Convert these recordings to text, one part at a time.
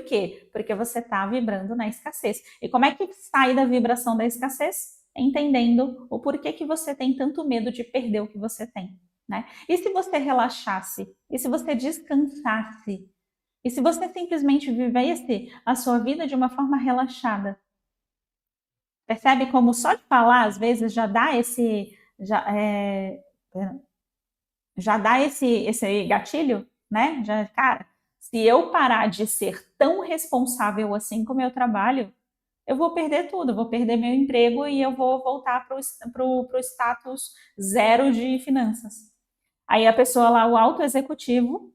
quê? Porque você está vibrando na escassez. E como é que sai da vibração da escassez? Entendendo o porquê que você tem tanto medo de perder o que você tem, né? E se você relaxasse? E se você descansasse? E se você simplesmente vivesse a sua vida de uma forma relaxada? Percebe como só de falar, às vezes, já dá esse gatilho, né? Já, cara, se eu parar de ser tão responsável assim com o meu trabalho, eu vou perder tudo, vou perder meu emprego e eu vou voltar para o status zero de finanças. Aí a pessoa lá, o alto executivo,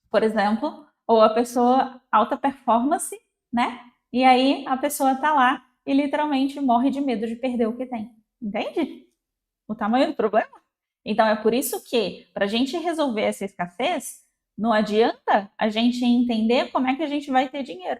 por exemplo, ou a pessoa alta performance, né? E aí a pessoa tá lá e literalmente morre de medo de perder o que tem. Entende? O tamanho do problema? Então é por isso que, para a gente resolver essa escassez, não adianta a gente entender como é que a gente vai ter dinheiro.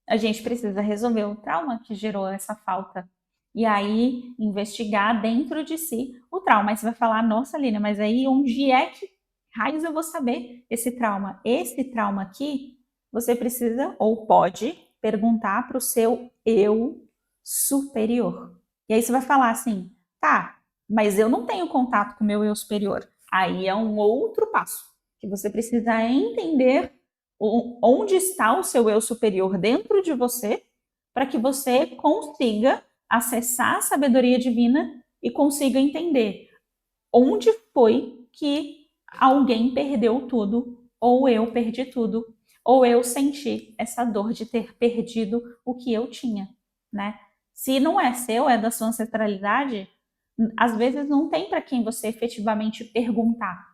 A gente precisa resolver o trauma que gerou essa falta. E aí, investigar dentro de si o trauma. Aí você vai falar, nossa, Lina, mas aí onde é que raios eu vou saber esse trauma? Esse trauma aqui, você precisa ou pode perguntar para o seu eu superior. E aí você vai falar assim, tá, mas eu não tenho contato com o meu eu superior. Aí é um outro passo que você precisa entender onde está o seu eu superior dentro de você, para que você consiga acessar a sabedoria divina e consiga entender onde foi que alguém perdeu tudo, ou eu perdi tudo, ou eu senti essa dor de ter perdido o que eu tinha, né? Se não é seu, é da sua ancestralidade, às vezes não tem para quem você efetivamente perguntar.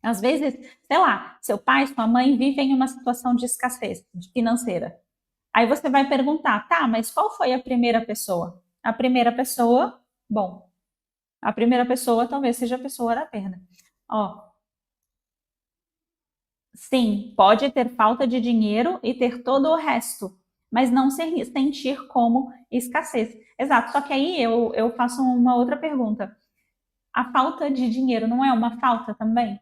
Às vezes, sei lá, seu pai, sua mãe vivem em uma situação de escassez financeira. Aí você vai perguntar, tá, mas qual foi a primeira pessoa? A primeira pessoa, bom, a primeira pessoa talvez seja a pessoa da perna. Ó, sim, pode ter falta de dinheiro e ter todo o resto, mas não se sentir como escassez. Exato, só que aí eu faço uma outra pergunta. A falta de dinheiro não é uma falta também?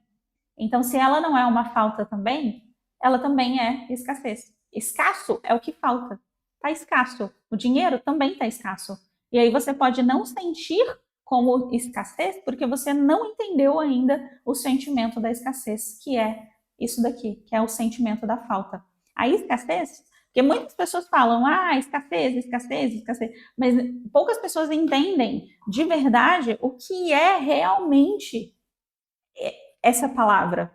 Então, se ela não é uma falta também, ela também é escassez. Escasso é o que falta. Está escasso. O dinheiro também está escasso. E aí você pode não sentir como escassez porque você não entendeu ainda o sentimento da escassez, que é isso daqui, que é o sentimento da falta. A escassez, porque muitas pessoas falam, escassez, escassez, escassez, mas poucas pessoas entendem de verdade o que é realmente essa palavra.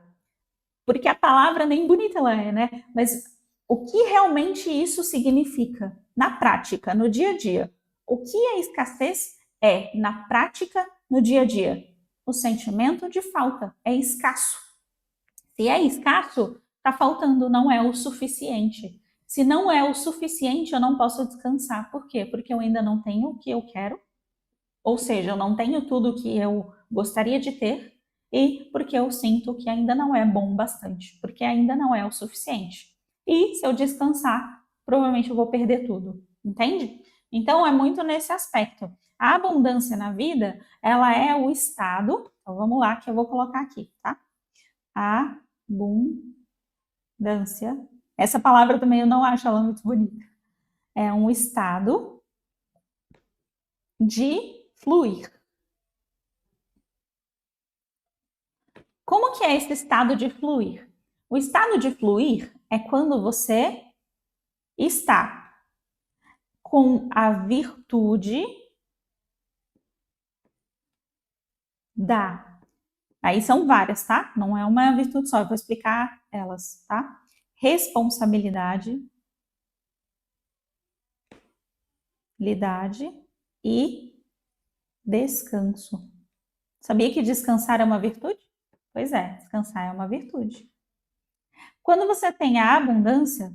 Porque a palavra nem bonita ela é, né? Mas o que realmente isso significa na prática, no dia a dia? O que a escassez é na prática, no dia a dia? O sentimento de falta é escasso. Se é escasso, está faltando, não é o suficiente. Se não é o suficiente, eu não posso descansar. Por quê? Porque eu ainda não tenho o que eu quero, ou seja, eu não tenho tudo o que eu gostaria de ter, e porque eu sinto que ainda não é bom bastante, porque ainda não é o suficiente. E se eu descansar, provavelmente eu vou perder tudo, entende? Então é muito nesse aspecto. A abundância na vida, ela é o estado, então vamos lá que eu vou colocar aqui, tá? Abundância. Essa palavra também eu não acho ela muito bonita. É um estado de fluir. Como que é esse estado de fluir? O estado de fluir é quando você está com a virtude da. Aí são várias, tá? Não é uma virtude só, eu vou explicar elas, tá? Responsabilidade, lidade e descanso. Sabia que descansar é uma virtude? Pois é, descansar é uma virtude. Quando você tem a abundância,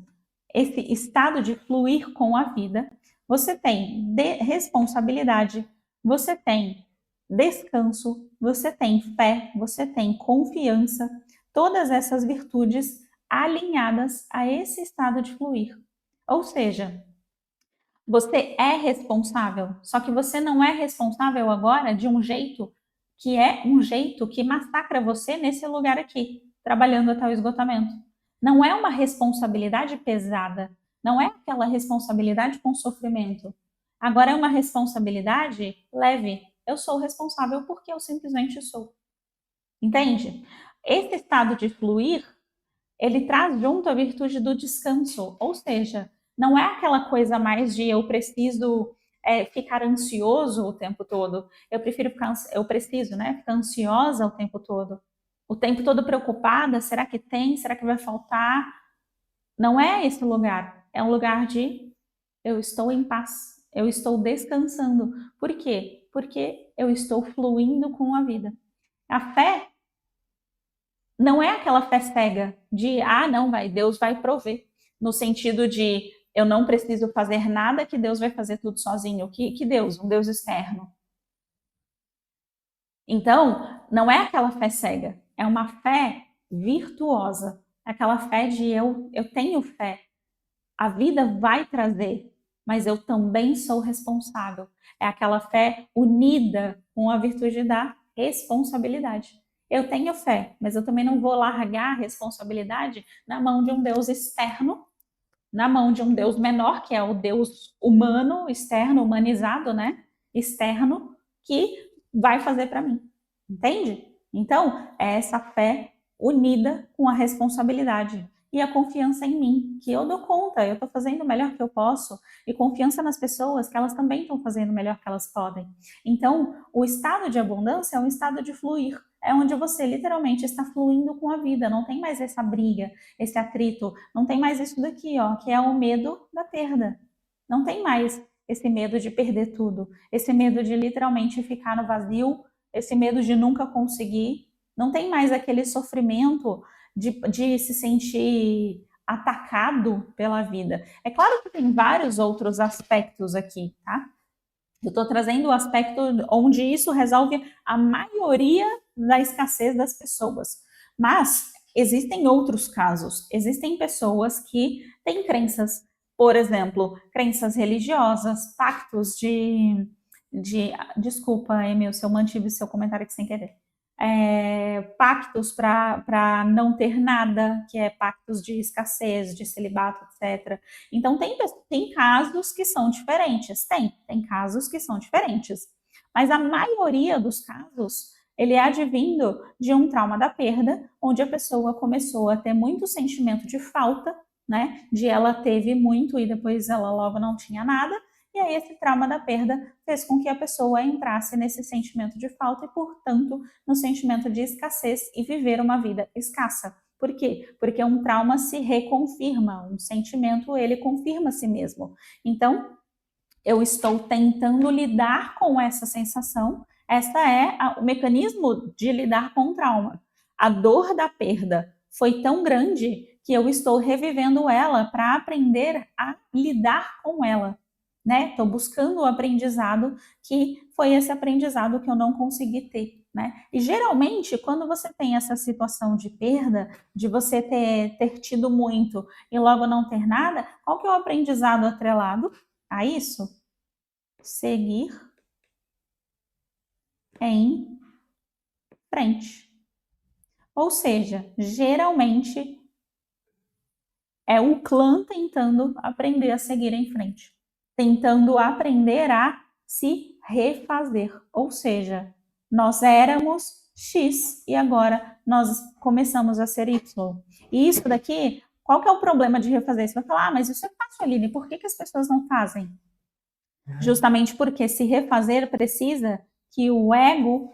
esse estado de fluir com a vida, você tem responsabilidade, você tem descanso, você tem fé, você tem confiança, todas essas virtudes alinhadas a esse estado de fluir. Ou seja, você é responsável, só que você não é responsável agora de um jeito que é um jeito que massacra você nesse lugar aqui, trabalhando até o esgotamento. Não é uma responsabilidade pesada, não é aquela responsabilidade com sofrimento. Agora é uma responsabilidade leve. Eu sou responsável porque eu simplesmente sou. Entende? Esse estado de fluir, ele traz junto a virtude do descanso, ou seja, não é aquela coisa mais de eu preciso ficar ansioso o tempo todo. Eu preciso, né, ficar ansiosa o tempo todo preocupada. Será que tem? Será que vai faltar? Não é esse lugar. É um lugar de eu estou em paz, eu estou descansando. Por quê? Porque eu estou fluindo com a vida. A fé não é aquela fé cega de, não, Deus vai prover, no sentido de eu não preciso fazer nada que Deus vai fazer tudo sozinho. Que Deus? Um Deus externo. Então, não é aquela fé cega, é uma fé virtuosa. É aquela fé de eu tenho fé, a vida vai trazer, mas eu também sou responsável. É aquela fé unida com a virtude da responsabilidade. Eu tenho fé, mas eu também não vou largar a responsabilidade na mão de um Deus externo, na mão de um Deus menor, que é o Deus humano, externo, humanizado, né? Externo, que vai fazer para mim. Entende? Então, é essa fé unida com a responsabilidade e a confiança em mim, que eu dou conta, eu estou fazendo o melhor que eu posso, e confiança nas pessoas, que elas também estão fazendo o melhor que elas podem. Então, o estado de abundância é um estado de fluir, é onde você literalmente está fluindo com a vida, não tem mais essa briga, esse atrito, não tem mais isso daqui, ó, que é o medo da perda. Não tem mais esse medo de perder tudo, esse medo de literalmente ficar no vazio, esse medo de nunca conseguir. Não tem mais aquele sofrimento de se sentir atacado pela vida. É claro que tem vários outros aspectos aqui, tá? Eu estou trazendo o aspecto onde isso resolve a maioria da escassez das pessoas. Mas existem outros casos. Existem pessoas que têm crenças, por exemplo, crenças religiosas, pactos desculpa, Emil, se eu mantive seu comentário aqui sem querer. Pactos para não ter nada, que é pactos de escassez, de celibato, etc. Então, tem casos que são diferentes, tem casos que são diferentes, mas a maioria dos casos, ele é advindo de um trauma da perda, onde a pessoa começou a ter muito sentimento de falta, né, de ela teve muito e depois ela logo não tinha nada, e aí esse trauma da perda fez com que a pessoa entrasse nesse sentimento de falta e, portanto, no sentimento de escassez e viver uma vida escassa. Por quê? Porque um trauma se reconfirma, um sentimento ele confirma a si mesmo. Então, eu estou tentando lidar com essa sensação. Esta é o mecanismo de lidar com o trauma. A dor da perda foi tão grande que eu estou revivendo ela para aprender a lidar com ela. Né? Estou buscando o aprendizado que foi esse aprendizado que eu não consegui ter, né? E geralmente, quando você tem essa situação de perda, de você ter tido muito e logo não ter nada, qual que é o aprendizado atrelado a isso? Seguir em frente. Ou seja, geralmente é o clã tentando aprender a seguir em frente, tentando aprender a se refazer. Ou seja, nós éramos X e agora nós começamos a ser Y. E isso daqui, qual que é o problema de refazer? Você vai falar, mas isso é fácil, Aline, por que as pessoas não fazem? Justamente porque se refazer precisa que o ego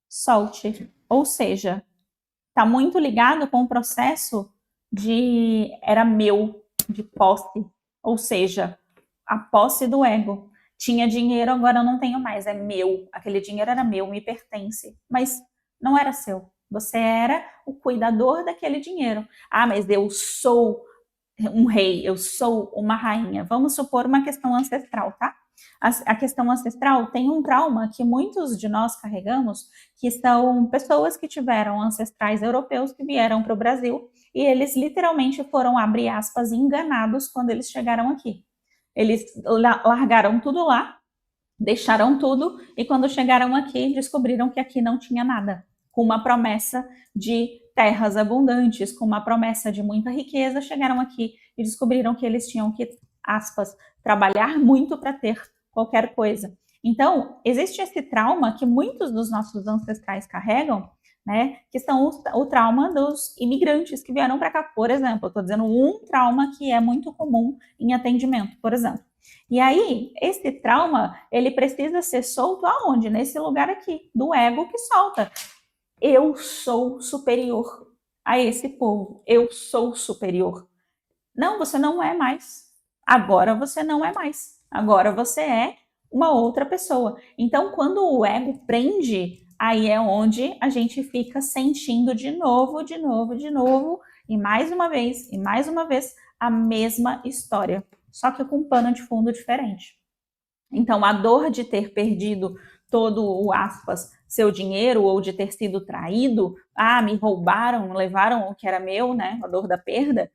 solte. Ou seja, está muito ligado com o processo de era meu, de posse. Ou seja, a posse do ego. Tinha dinheiro, agora eu não tenho mais, é meu. Aquele dinheiro era meu, me pertence. Mas não era seu. Você era o cuidador daquele dinheiro. Mas eu sou um rei, eu sou uma rainha. Vamos supor uma questão ancestral, tá? A questão ancestral tem um trauma que muitos de nós carregamos, que são pessoas que tiveram ancestrais europeus que vieram para o Brasil e eles literalmente foram, abre aspas, enganados quando eles chegaram aqui. Eles largaram tudo lá, deixaram tudo e quando chegaram aqui descobriram que aqui não tinha nada, com uma promessa de terras abundantes, com uma promessa de muita riqueza, chegaram aqui e descobriram que eles tinham que, aspas, trabalhar muito para ter qualquer coisa. Então, existe esse trauma que muitos dos nossos ancestrais carregam, né, que são o trauma dos imigrantes que vieram para cá, por exemplo. Estou dizendo um trauma que é muito comum em atendimento, por exemplo. E aí, esse trauma, ele precisa ser solto aonde? Nesse lugar aqui, do ego que solta. Eu sou superior a esse povo. Eu sou superior. Não, você não é mais. Agora você não é mais. Agora você é uma outra pessoa. Então, quando o ego prende, aí é onde a gente fica sentindo de novo, e mais uma vez, a mesma história, só que com um pano de fundo diferente. Então, a dor de ter perdido todo o, aspas, seu dinheiro ou de ter sido traído, me roubaram, levaram o que era meu, né? A dor da perda.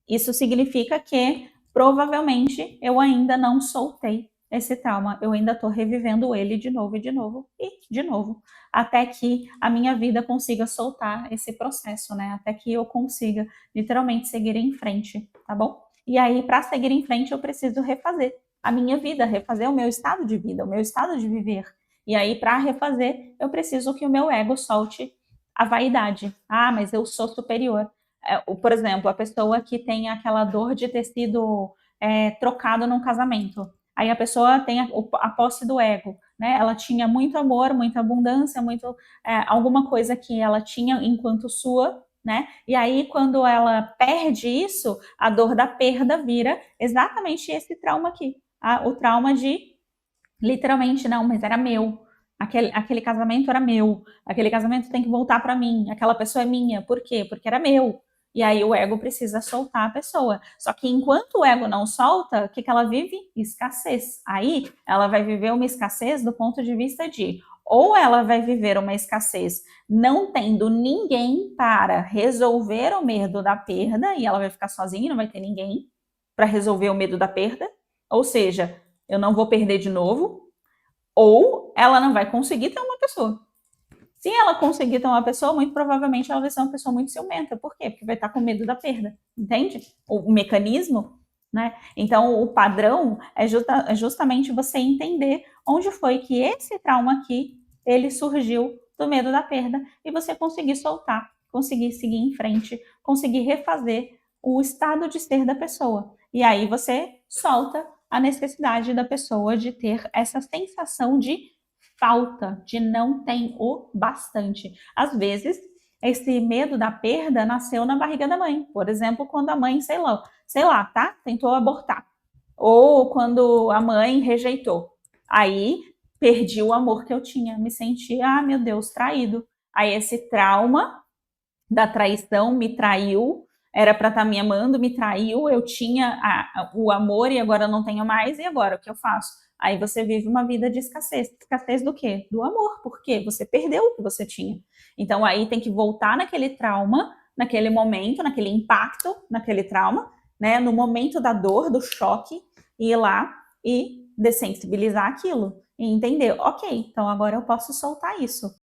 Isso significa que provavelmente eu ainda não soltei esse trauma, eu ainda estou revivendo ele de novo e de novo e de novo, até que a minha vida consiga soltar esse processo, né? Até que eu consiga literalmente seguir em frente, tá bom? E aí, para seguir em frente, eu preciso refazer a minha vida, refazer o meu estado de vida, o meu estado de viver. E aí, para refazer, eu preciso que o meu ego solte a vaidade. Mas eu sou superior. Por exemplo, a pessoa que tem aquela dor de ter sido trocado num casamento. Aí a pessoa tem a posse do ego, né? Ela tinha muito amor, muita abundância, alguma coisa que ela tinha enquanto sua, né? E aí, quando ela perde isso, a dor da perda vira exatamente esse trauma aqui. O trauma de, literalmente, não, mas era meu. Aquele casamento era meu. Aquele casamento tem que voltar para mim. Aquela pessoa é minha. Por quê? Porque era meu. E aí o ego precisa soltar a pessoa. Só que enquanto o ego não solta, o que ela vive? Escassez. Aí ela vai viver uma escassez do ponto de vista de ou ela vai viver uma escassez não tendo ninguém para resolver o medo da perda, e ela vai ficar sozinha, não vai ter ninguém para resolver o medo da perda. Ou seja, eu não vou perder de novo, ou ela não vai conseguir ter uma pessoa. Se ela conseguir ter uma pessoa, muito provavelmente ela vai ser uma pessoa muito ciumenta. Por quê? Porque vai estar com medo da perda. Entende? O mecanismo, né? Então, o padrão é justamente você entender onde foi que esse trauma aqui, ele surgiu do medo da perda e você conseguir soltar, conseguir seguir em frente, conseguir refazer o estado de ser da pessoa. E aí você solta a necessidade da pessoa de ter essa sensação de falta, de não tem o bastante. Às vezes, esse medo da perda nasceu na barriga da mãe. Por exemplo, quando a mãe, sei lá, tá? Tentou abortar. Ou quando a mãe rejeitou. Aí, perdi o amor que eu tinha. Me senti, meu Deus, traído. Aí, esse trauma da traição me traiu. Era para estar me amando, me traiu. Eu tinha o amor e agora não tenho mais. E agora, o que eu faço? Aí você vive uma vida de escassez. Escassez do quê? Do amor. Por quê? Você perdeu o que você tinha. Então aí tem que voltar naquele trauma, naquele momento, naquele impacto, naquele trauma, né? No momento da dor, do choque, e ir lá e dessensibilizar aquilo. E entender, ok, então agora eu posso soltar isso.